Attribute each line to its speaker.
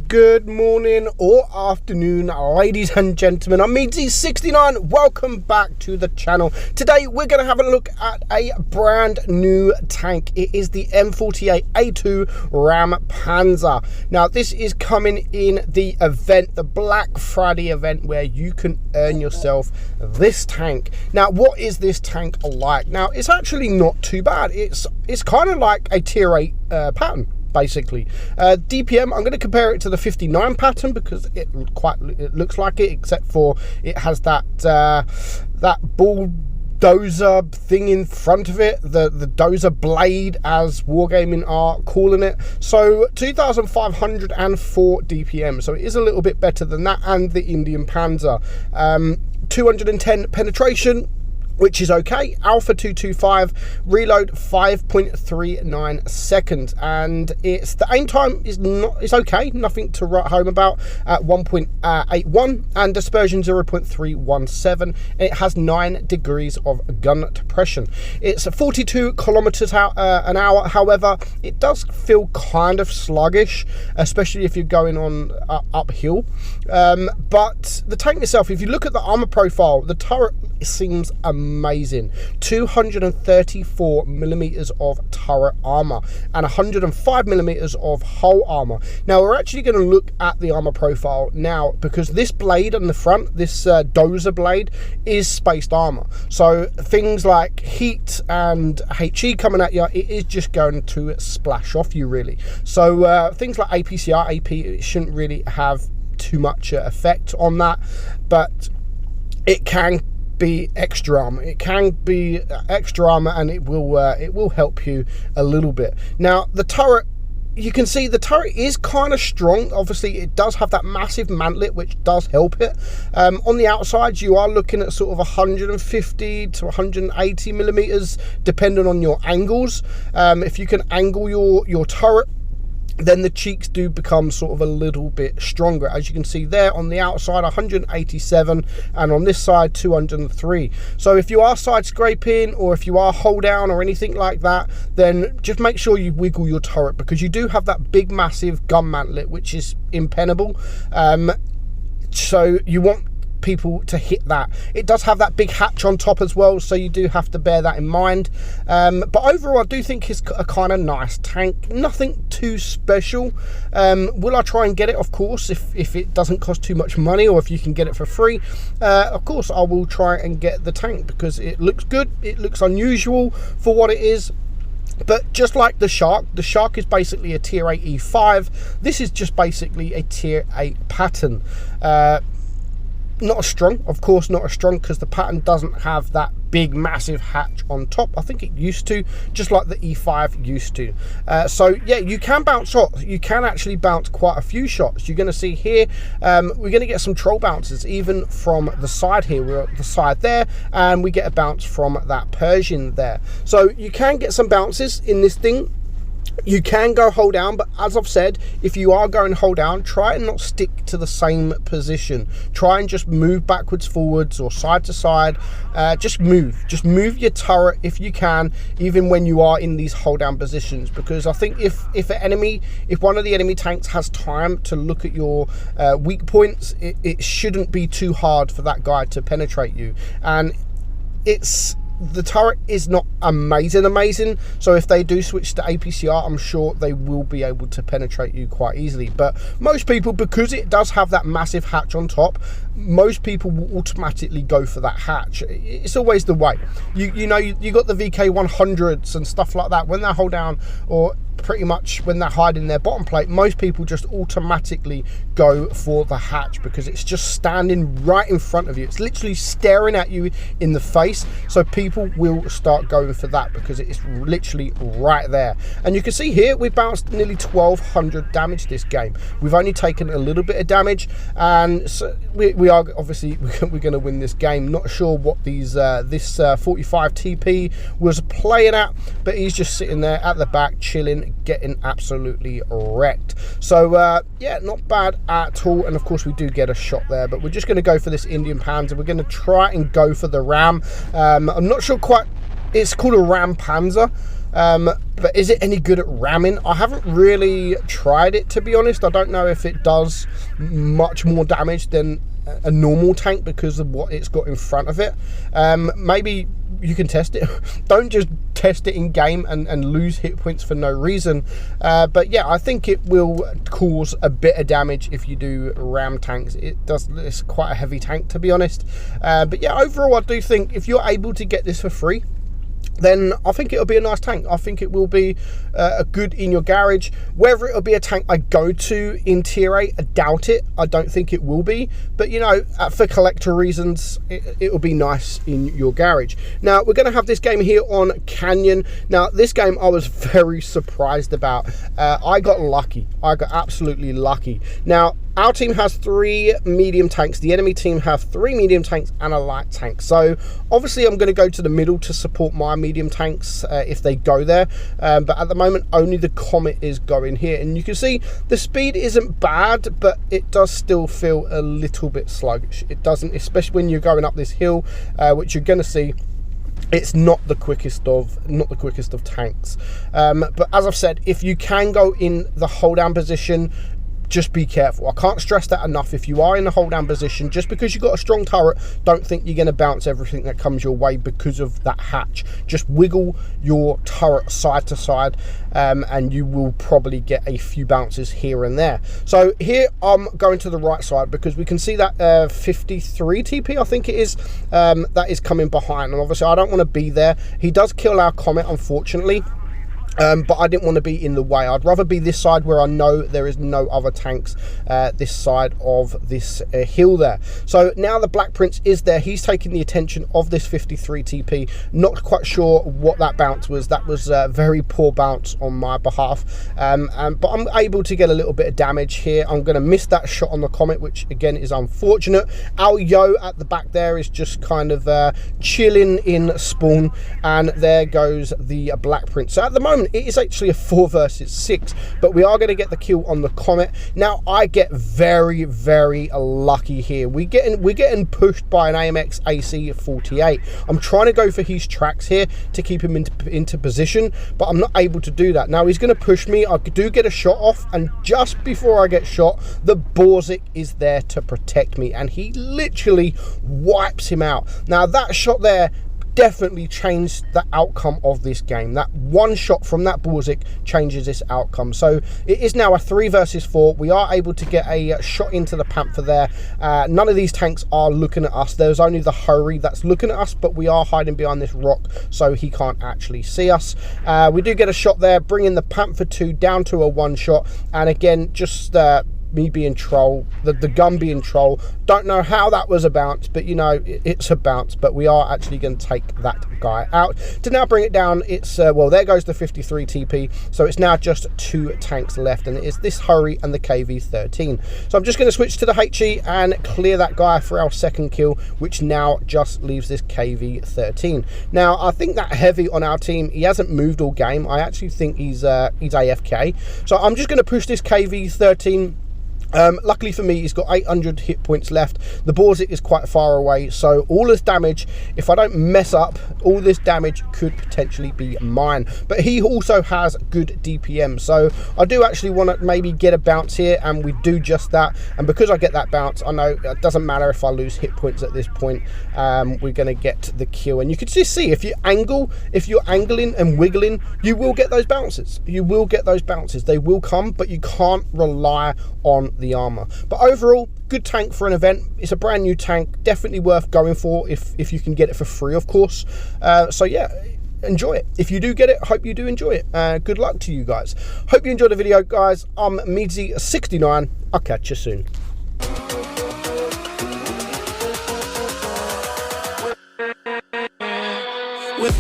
Speaker 1: Good morning or afternoon, ladies and gentlemen. I'm meadsyreplays. Welcome back to the channel. Today we're going to have a look at a brand new tank. It is the M48A2 Räumpanzer. Now this is coming in the event, the Black Friday event, where you can earn yourself this tank. Now what is this tank like? Now it's actually not too bad. It's kind of like a tier 8 pattern. Basically, DPM, I'm going to compare it to the 59 pattern because it looks like it, except for it has that that bulldozer thing in front of it, the dozer blade, as Wargaming are calling it. So 2,504 DPM, so it is a little bit better than that, and the Indian Panzer. 210 penetration, which is okay. Alpha 225, reload 5.39 seconds, and it's the aim time is okay, nothing to write home about, at 1.81, and dispersion 0.317, and it has 9 degrees of gun depression. It's 42 kilometers an hour. However, it does feel kind of sluggish, especially if you're going on uphill. But the tank itself, if you look at the armor profile, the turret seems amazing. 234 millimeters of turret armor and 105 millimeters of hull armor. Now we're actually going to look at the armor profile now, because this blade on the front, this dozer blade, is spaced armor. So things like heat and HE coming at you, it is just going to splash off you, really. So things like APCR, AP, it shouldn't really have too much effect on that, but it can be extra armor. It can be extra armor, and it will help you a little bit. Now the turret, you can see the turret is kind of strong. Obviously it does have that massive mantlet, which does help it. On the outside you are looking at sort of 150 to 180 millimeters depending on your angles. If you can angle your turret, then the cheeks do become sort of a little bit stronger. As you can see there, on the outside 187, and on this side 203. So if you are side scraping, or if you are hold down or anything like that, then just make sure you wiggle your turret, because you do have that big massive gun mantlet, which is impenetrable. So you want people to hit that. It does have that big hatch on top as well, so you do have to bear that in mind. But overall I do think it's a kind of nice tank, nothing too special. Will I try and get it? Of course, if it doesn't cost too much money, or if you can get it for free, of course I will try and get the tank, because it looks good, it looks unusual for what it is. But just like the Shark is basically a tier 8 E5. This is just basically a tier 8 pattern. Not as strong, of course, not as strong, because the pattern doesn't have that big massive hatch on top. I think it used to, just like the E5 used to. So yeah, you can bounce shots. You can actually bounce quite a few shots. You're going to see here, we're going to get some troll bounces even from the side here. We're at the side there, and we get a bounce from that Persian there. So you can get some bounces in this thing. You can go hold down, but as I've said, if you are going hold down, try and not stick to the same position. Try and just move backwards, forwards, or side to side. Just move your turret if you can, even when you are in these hold down positions, because I think if one of the enemy tanks has time to look at your weak points, it shouldn't be too hard for that guy to penetrate you. And the turret is not amazing, so if they do switch to APCR, I'm sure they will be able to penetrate you quite easily. But most people, because it does have that massive hatch on top, most people will automatically go for that hatch. It's always the way. You know, you got the VK100s and stuff like that. When they hold down, or pretty much when they're hiding their bottom plate, most people just automatically go for the hatch, because it's just standing right in front of you. It's literally staring at you in the face, so people will start going for that because it's literally right there. And you can see here we've bounced nearly 1,200 damage this game. We've only taken a little bit of damage, and so we are obviously we're going to win this game. Not sure what this 45 TP was playing at, but he's just sitting there at the back chilling, getting absolutely wrecked. So yeah, not bad at all. And of course we do get a shot there, but we're just going to go for this Indian Panzer. We're going to try and go for the Ram. I'm not sure quite, it's called a Räumpanzer. But is it any good at ramming? I haven't really tried it, to be honest. I don't know if it does much more damage than a normal tank because of what it's got in front of it. Maybe you can test it. Don't just test it in game and lose hit points for no reason. But yeah, I think it will cause a bit of damage if you do ram tanks. It's quite a heavy tank, to be honest. But yeah, overall I do think if you're able to get this for free, then I think it'll be a nice tank. I think it will be a good in your garage. Whether it'll be a tank I go to in tier 8, I doubt it. I don't think it will be. But, you know, for collector reasons, it'll be nice in your garage. Now, we're going to have this game here on Canyon. Now, this game I was very surprised about. I got lucky. I got absolutely lucky. Now, our team has 3 medium tanks. The enemy team have 3 medium tanks and a light tank. So obviously I'm going to go to the middle to support my medium tanks if they go there. But at the moment, only the Comet is going here. And you can see the speed isn't bad, but it does still feel a little bit sluggish. It doesn't, especially when you're going up this hill, which you're going to see. It's not the quickest of tanks. But as I've said, if you can go in the hold down position, just be careful. I can't stress that enough. If you are in the hold down position, just because you've got a strong turret, don't think you're going to bounce everything that comes your way because of that hatch. Just wiggle your turret side to side, and you will probably get a few bounces here and there. So here I'm going to the right side because we can see that 53 TP, I think it is, that is coming behind. And obviously I don't want to be there. He does kill our Comet, unfortunately. But I didn't want to be in the way. I'd rather be this side where I know there is no other tanks this side of this hill there. So now the Black Prince is there. He's taking the attention of this 53 TP. Not quite sure what that bounce was. That was a very poor bounce on my behalf. But I'm able to get a little bit of damage here. I'm going to miss that shot on the Comet, which again is unfortunate. Our Yo at the back there is just kind of chilling in spawn. And there goes the Black Prince. So at the moment, it is actually a 4 versus 6, but we are going to get the kill on the Comet. Now I get very, very lucky here. We're getting pushed by an AMX AC 48. I'm trying to go for his tracks here to keep him into position, but I'm not able to do that. Now he's going to push me. I do get a shot off, and just before I get shot, the Borzik is there to protect me, and he literally wipes him out. Now that shot there definitely changed the outcome of this game. That one shot from that Borzik changes this outcome. So it is now a 3 versus 4. We are able to get a shot into the Panther there. None of these tanks are looking at us. There's only the Hurry that's looking at us, but we are hiding behind this rock, so he can't actually see us. We do get a shot there, bringing the Panther 2 down to a 1 shot. And again, just me being troll, the gun being troll. Don't know how that was a bounce, but you know, it's a bounce. But we are actually going to take that guy out. To now bring it down, it's well, there goes the 53 TP. So it's now just 2 tanks left, and it is this Hurry and the KV-13. So I'm just going to switch to the HE and clear that guy for our second kill, which now just leaves this KV-13. Now I think that heavy on our team, he hasn't moved all game. I actually think he's AFK. So I'm just going to push this KV-13. Luckily for me, he's got 800 hit points left. The Borzik is quite far away, so all this damage, if I don't mess up, all this damage could potentially be mine. But he also has good DPM, so I do actually want to maybe get a bounce here, and we do just that. And because I get that bounce, I know it doesn't matter if I lose hit points at this point. We're going to get the kill, and you can just see if you're angling and wiggling, you will get those bounces. You will get those bounces. They will come, but you can't rely on the armor. But overall, good tank for an event. It's a brand new tank, definitely worth going for if you can get it for free, of course. So yeah, enjoy it. If you do get it, hope you do enjoy it. Good luck to you guys. Hope you enjoyed the video, guys. I'm meadsy69. I'll catch you soon. With